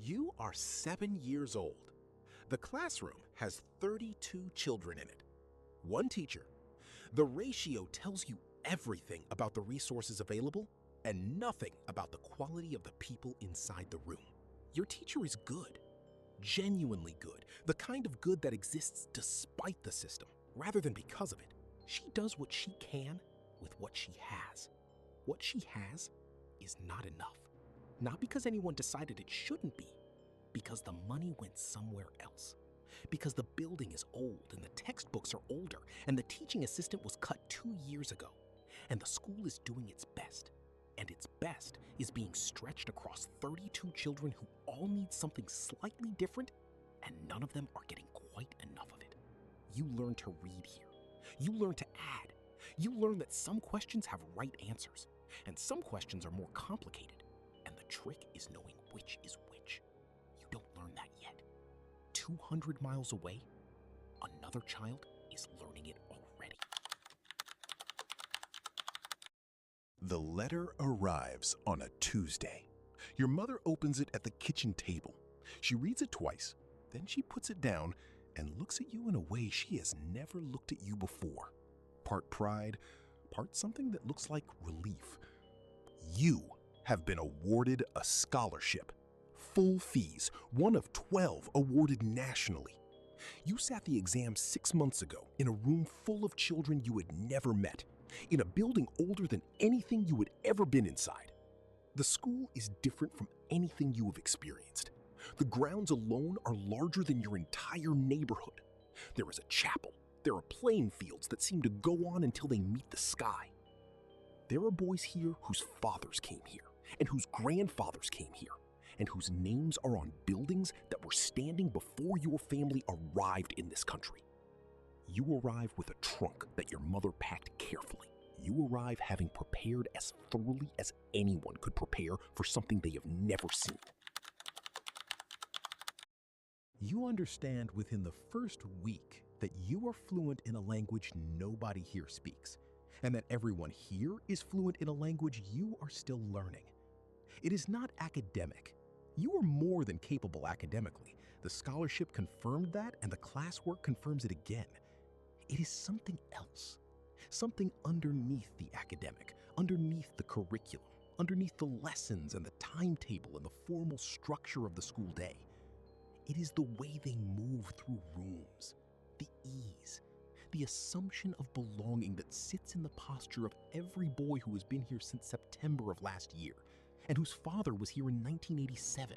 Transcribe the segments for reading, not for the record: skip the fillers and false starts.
You are 7 years old. The classroom has 32 children in it. One teacher. The ratio tells you everything about the resources available and nothing about the quality of the people inside the room. Your teacher is good, genuinely good, the kind of good that exists despite the system, rather than because of it. She does what she can with what she has. What she has is not enough. Not because anyone decided it shouldn't be, because the money went somewhere else. Because the building is old and the textbooks are older and the teaching assistant was cut 2 years ago. And the school is doing its best. And its best is being stretched across 32 children who all need something slightly different, and none of them are getting quite enough of it. You learn to read here. You learn to add. You learn that some questions have right answers, and some questions are more complicated. And the trick is knowing which is which. You don't learn that yet. 200 miles away, another child is learning it already. The letter arrives on a Tuesday. Your mother opens it at the kitchen table. She reads it twice, then she puts it down and looks at you in a way she has never looked at you before. Part pride, part something that looks like relief. You have been awarded a scholarship. Full fees, one of 12 awarded nationally. You sat the exam 6 months ago in a room full of children you had never met, in a building older than anything you had ever been inside. The school is different from anything you have experienced. The grounds alone are larger than your entire neighborhood. There is a chapel. There are playing fields that seem to go on until they meet the sky. There are boys here whose fathers came here, and whose grandfathers came here, and whose names are on buildings that were standing before your family arrived in this country. You arrive with a trunk that your mother packed carefully. You arrive having prepared as thoroughly as anyone could prepare for something they have never seen. You understand within the first week that you are fluent in a language nobody here speaks, and that everyone here is fluent in a language you are still learning. It is not academic. You are more than capable academically. The scholarship confirmed that, and the classwork confirms it again. It is something else, something underneath the academic, underneath the curriculum, underneath the lessons and the timetable and the formal structure of the school day. It is the way they move through rooms, the ease, the assumption of belonging that sits in the posture of every boy who has been here since September of last year, and whose father was here in 1987,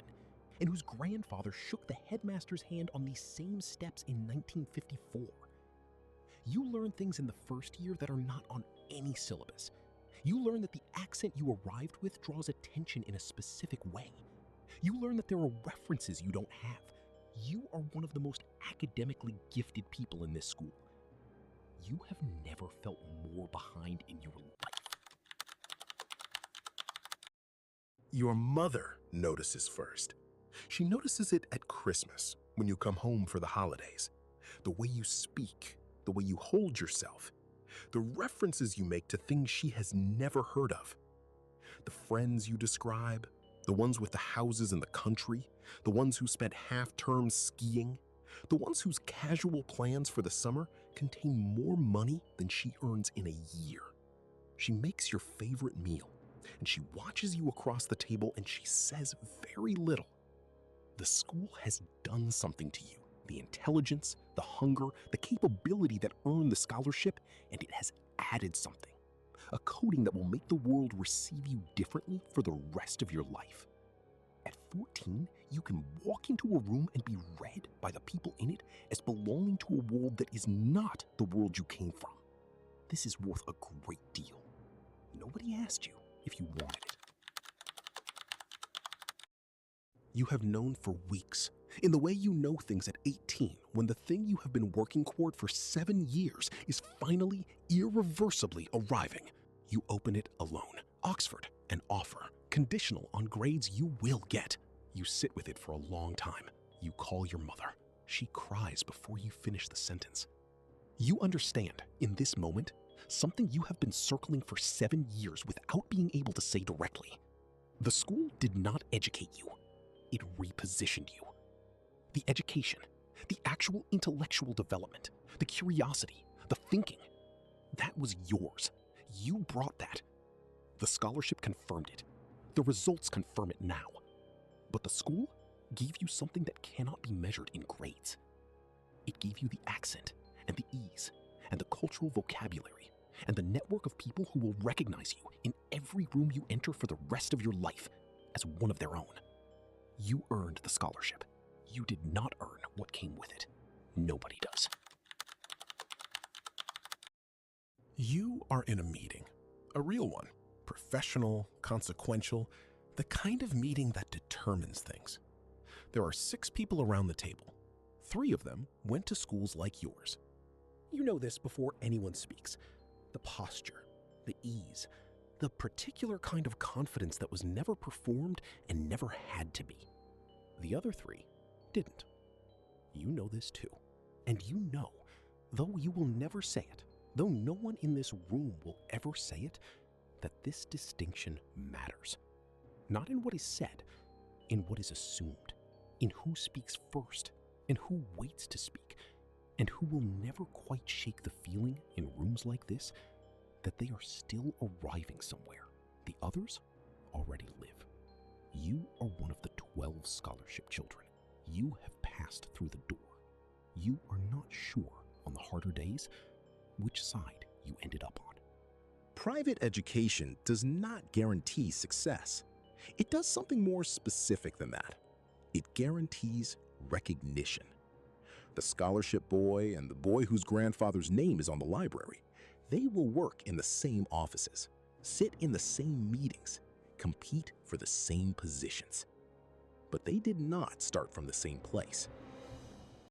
and whose grandfather shook the headmaster's hand on these same steps in 1954. You learn things in the first year that are not on any syllabus. You learn that the accent you arrived with draws attention in a specific way. You learn that there are references you don't have. You are one of the most academically gifted people in this school. You have never felt more behind in your life. Your mother notices first. She notices it at Christmas, when you come home for the holidays. The way you speak, the way you hold yourself, the references you make to things she has never heard of. The friends you describe, the ones with the houses in the country, the ones who spent half-terms skiing, the ones whose casual plans for the summer contain more money than she earns in a year. She makes your favorite meal, and she watches you across the table, and she says very little. The school has done something to you. The intelligence, the hunger, the capability that earned the scholarship, and it has added something. A coating that will make the world receive you differently for the rest of your life. At 14, you can walk into a room and be read by the people in it as belonging to a world that is not the world you came from. This is worth a great deal. Nobody asked you if you wanted it. You have known for weeks, in the way you know things at 18, when the thing you have been working toward for 7 years is finally, irreversibly arriving. You open it alone. Oxford, an offer, conditional on grades you will get. You sit with it for a long time. You call your mother. She cries before you finish the sentence. You understand, in this moment, something you have been circling for 7 years without being able to say directly. The school did not educate you. it repositioned you. The education, the actual intellectual development, the curiosity, the thinking, that was yours. You brought that. The scholarship confirmed it. The results confirm it now. But the school gave you something that cannot be measured in grades. It gave you the accent and the ease and the cultural vocabulary and the network of people who will recognize you in every room you enter for the rest of your life as one of their own. You earned the scholarship. You did not earn what came with it. Nobody does. You are in a meeting, a real one, professional, consequential, the kind of meeting that determines things. There are 6 people around the table. 3 of them went to schools like yours. You know this before anyone speaks. The posture, the ease, the particular kind of confidence that was never performed and never had to be. The other 3 didn't. You know this too. And you know, though you will never say it, though no one in this room will ever say it, that this distinction matters. Not in what is said, in what is assumed, in who speaks first, and who waits to speak, and who will never quite shake the feeling in rooms like this that they are still arriving somewhere. The others already live. You are one of the 12 scholarship children. You have passed through the door. You are not sure on the harder days which side you ended up on. Private education does not guarantee success. It does something more specific than that. It guarantees recognition. The scholarship boy and the boy whose grandfather's name is on the library, they will work in the same offices, sit in the same meetings, compete for the same positions. But they did not start from the same place.